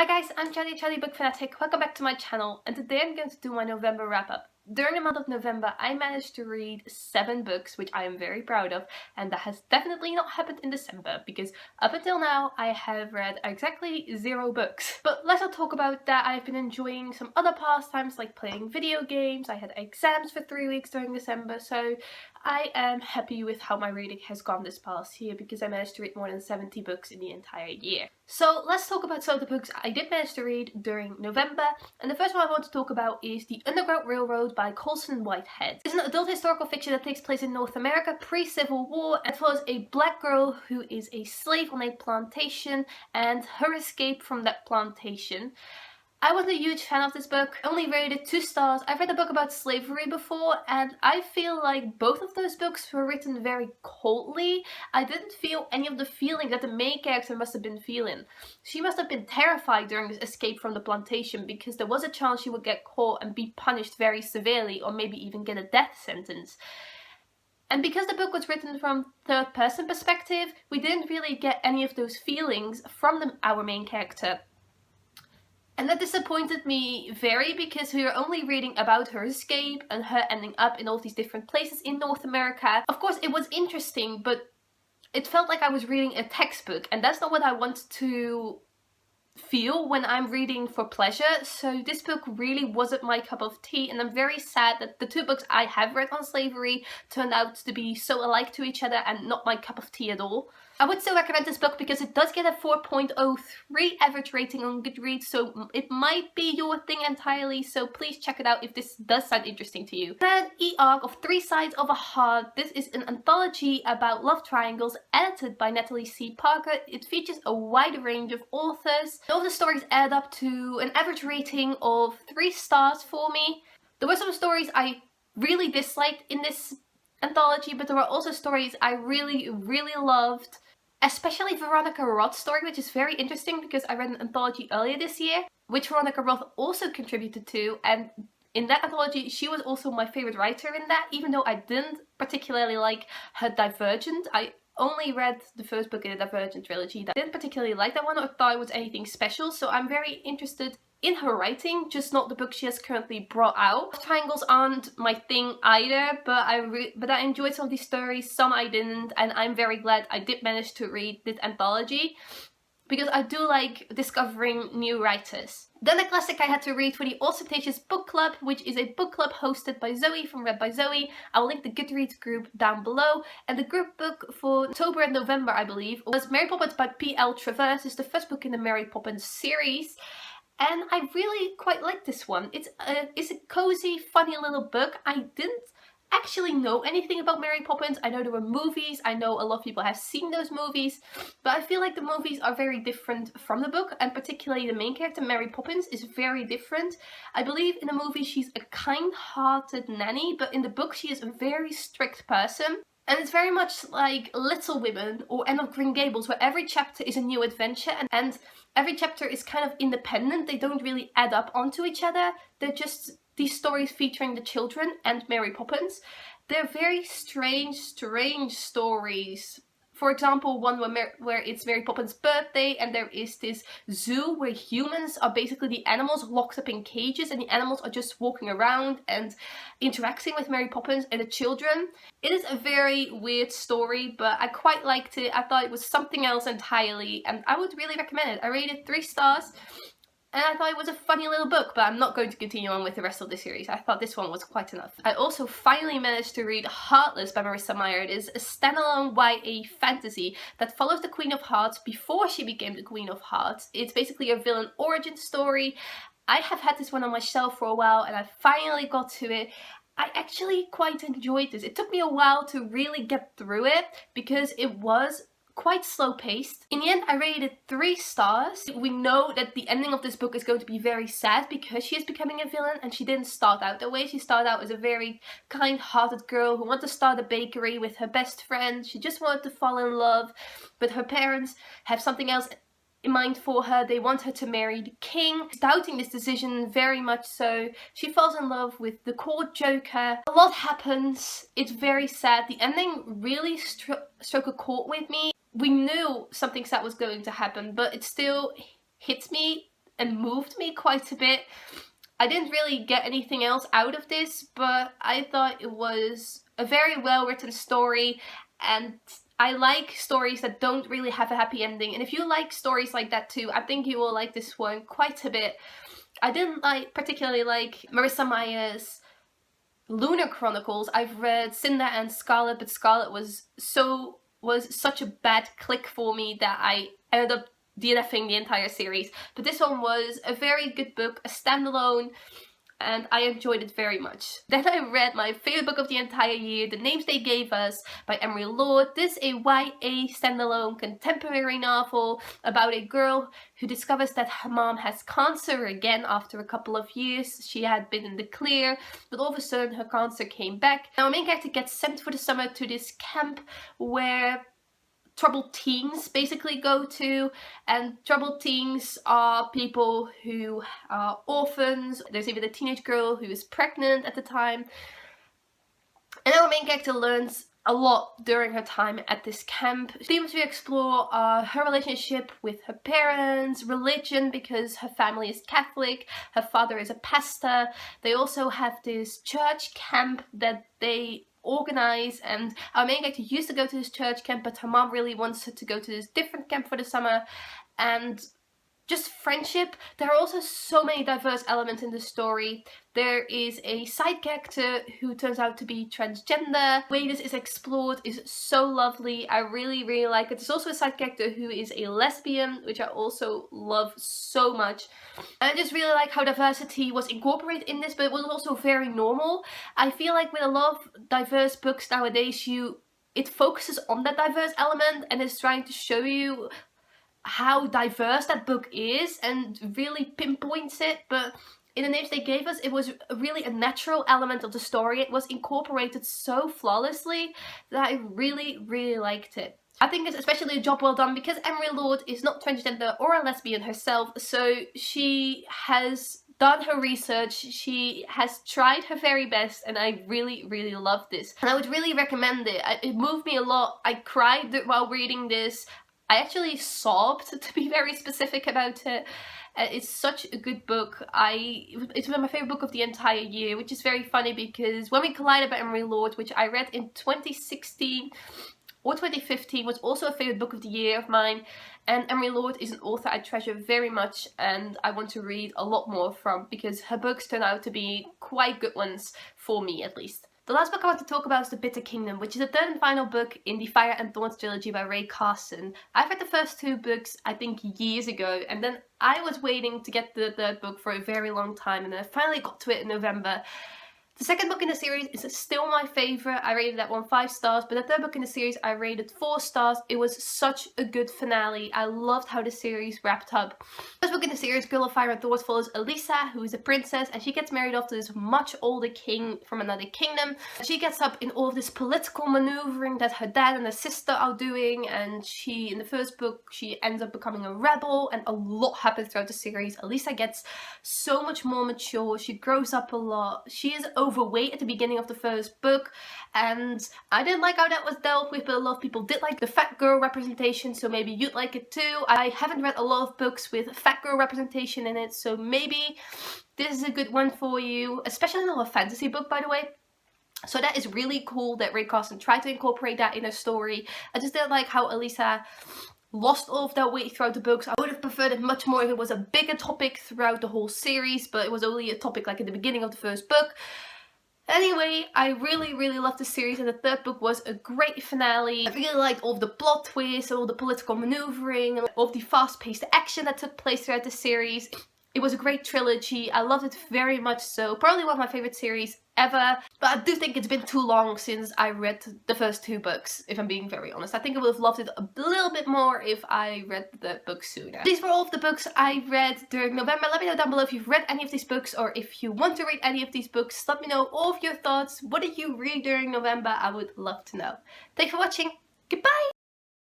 Hi guys, I'm Charlie Book Fanatic. Welcome back to my channel, and today I'm going to do my November wrap up. During the month of November, I managed to read 7 books, which I am very proud of, and that has definitely not happened in December, because up until now, I have read exactly 0 books. But let's not talk about that. I've been enjoying some other pastimes, like playing video games. I had exams for 3 weeks during December, so I am happy with how my reading has gone this past year, because I managed to read more than 70 books in the entire year. So let's talk about some of the books I did manage to read during November, and the first one I want to talk about is The Underground Railroad by Colson and Whitehead. It's an adult historical fiction that takes place in North America pre-Civil War and follows a black girl who is a slave on a plantation and her escape from that plantation. I wasn't a huge fan of this book. I only rated 2 stars. I've read a book about slavery before, and I feel like both of those books were written very coldly. I didn't feel any of the feeling that the main character must have been feeling. She must have been terrified during this escape from the plantation, because there was a chance she would get caught and be punished very severely, or maybe even get a death sentence. And because the book was written from third-person perspective, we didn't really get any of those feelings from our main character. And that disappointed me very, because we were only reading about her escape and her ending up in all these different places in North America. Of course, it was interesting, but it felt like I was reading a textbook, and that's not what I want to feel when I'm reading for pleasure. So this book really wasn't my cup of tea, and I'm very sad that the 2 books I have read on slavery turned out to be so alike to each other and not my cup of tea at all. I would still recommend this book because it does get a 4.03 average rating on Goodreads, so it might be your thing entirely, so please check it out if this does sound interesting to you. Then E-Arc of 3 Sides of a Heart. This is an anthology about love triangles edited by Natalie C. Parker. It features a wide range of authors. All the stories add up to an average rating of 3 stars for me. There were some stories I really disliked in this anthology, but there were also stories I really loved. Especially Veronica Roth's story, which is very interesting because I read an anthology earlier this year, which Veronica Roth also contributed to, and in that anthology she was also my favourite writer in that, even though I didn't particularly like her Divergent. I only read the first book in the Divergent trilogy. I didn't particularly like that one or thought it was anything special, so I'm very interested in her writing, just not the book she has currently brought out. Triangles aren't my thing either, but I enjoyed some of these stories, some I didn't, and I'm very glad I did manage to read this anthology, because I do like discovering new writers. Then a classic I had to read for the Austentatious book club, which is a book club hosted by Zoe from Read by Zoe. I will link the Goodreads group down below. And the group book for October and November, I believe, was Mary Poppins by P.L. Travers. It's the first book in the Mary Poppins series. And I really quite like this one. It's a cozy, funny little book. I didn't actually know anything about Mary Poppins. I know there were movies. I know a lot of people have seen those movies. But I feel like the movies are very different from the book. And particularly the main character, Mary Poppins, is very different. I believe in the movie she's a kind-hearted nanny. But in the book she is a very strict person. And it's very much like Little Women or Anne of Green Gables, where every chapter is a new adventure and every chapter is kind of independent. They don't really add up onto each other. They're just these stories featuring the children and Mary Poppins. They're very strange stories. For example, one where it's Mary Poppins' birthday and there is this zoo where humans are basically the animals locked up in cages, and the animals are just walking around and interacting with Mary Poppins and the children. It is a very weird story, but I quite liked it. I thought it was something else entirely, and I would really recommend it. I rated 3 stars. And I thought it was a funny little book, but I'm not going to continue on with the rest of the series. I thought this one was quite enough. I also finally managed to read Heartless by Marissa Meyer. It is a standalone YA fantasy that follows the Queen of Hearts before she became the Queen of Hearts. It's basically a villain origin story. I have had this one on my shelf for a while and I finally got to it. I actually quite enjoyed this. It took me a while to really get through it because it was quite slow paced. In the end, I rated 3 stars. We know that the ending of this book is going to be very sad because she is becoming a villain, and she didn't start out that way. She started out as a very kind-hearted girl who wanted to start a bakery with her best friend. She just wanted to fall in love, but her parents have something else in mind for her. They want her to marry the king. She's doubting this decision very much so. She falls in love with the court joker. A lot happens. It's very sad. The ending really struck a chord with me. We knew something sad was going to happen, but it still hits me and moved me quite a bit. I didn't really get anything else out of this, but I thought it was a very well written story, and I like stories that don't really have a happy ending. And if you like stories like that too, I think you will like this one quite a bit. I didn't particularly like Marissa Meyer's Lunar Chronicles. I've read Cinder and Scarlet, but Scarlet was such a bad click for me that I ended up DNFing the entire series. But this one was a very good book, a standalone, and I enjoyed it very much. Then I read my favorite book of the entire year, The Names They Gave Us by Emery. This is a YA standalone contemporary novel about a girl who discovers that her mom has cancer again after a couple of years. She had been in the clear, but all of a sudden her cancer came back. Now our main character gets sent for the summer to this camp where troubled teens basically go to, and troubled teens are people who are orphans. There's even a teenage girl who is pregnant at the time, and our main character learns a lot during her time at this camp. Themes we explore are her relationship with her parents, religion because her family is Catholic, her father is a pastor. They also have this church camp that they organize, and our main character used to go to this church camp, but her mom really wants her to go to this different camp for the summer. And just friendship. There are also so many diverse elements in the story. There is a side character who turns out to be transgender. The way this is explored is so lovely. I really, really like it. There's also a side character who is a lesbian, which I also love so much. And I just really like how diversity was incorporated in this, but it was also very normal. I feel like with a lot of diverse books nowadays, it focuses on that diverse element and is trying to show you how diverse that book is and really pinpoints it. But in The Names They Gave Us, it was really a natural element of the story. It was incorporated so flawlessly that I really, really liked it. I think it's especially a job well done because Emery is not transgender or a lesbian herself, so she has done her research, she has tried her very best, and I really, really love this. And I would really recommend it. It moved me a lot. I cried while reading this. I actually sobbed, to be very specific about it. It's such a good book. It's been my favourite book of the entire year, which is very funny because When We Collided by Emery, which I read in 2016 or 2015, was also a favourite book of the year of mine. And Emery is an author I treasure very much and I want to read a lot more from because her books turn out to be quite good ones, for me at least. The last book I want to talk about is The Bitter Kingdom, which is the third and final book in the Fire and Thorns trilogy by Carson. I've read the first two books, I think, years ago, and then I was waiting to get the third book for a very long time, and then I finally got to it in November. The second book in the series is still my favourite. I rated that one 5 stars, but the third book in the series I rated 4 stars. It was such a good finale. I loved how the series wrapped up. The first book in the series, Girl of Fire and Thorns, follows Elisa, who is a princess, and she gets married off to this much older king from another kingdom. She gets up in all of this political maneuvering that her dad and her sister are doing, and in the first book, she ends up becoming a rebel, and a lot happens throughout the series. Elisa gets so much more mature. She grows up a lot. She is overweight at the beginning of the first book, and I didn't like how that was dealt with, but a lot of people did like the fat girl representation, so maybe you'd like it too. I haven't read a lot of books with fat girl representation in it, so maybe this is a good one for you, especially not a fantasy book, by the way. So that is really cool that Carson tried to incorporate that in her story. I just didn't like how Elisa lost all of that weight throughout the books. I would have preferred it much more if it was a bigger topic throughout the whole series, but it was only a topic like at the beginning of the first book. Anyway, I really, really loved the series, and the third book was a great finale. I really liked all of the plot twists, all the political maneuvering, all of the fast-paced action that took place throughout the series. It was a great trilogy. I loved it very much so. Probably one of my favourite series ever. But I do think it's been too long since I read the first 2 books, if I'm being very honest. I think I would have loved it a little bit more if I read the book sooner. These were all of the books I read during November. Let me know down below if you've read any of these books or if you want to read any of these books. Let me know all of your thoughts. What did you read during November? I would love to know. Thanks for watching. Goodbye!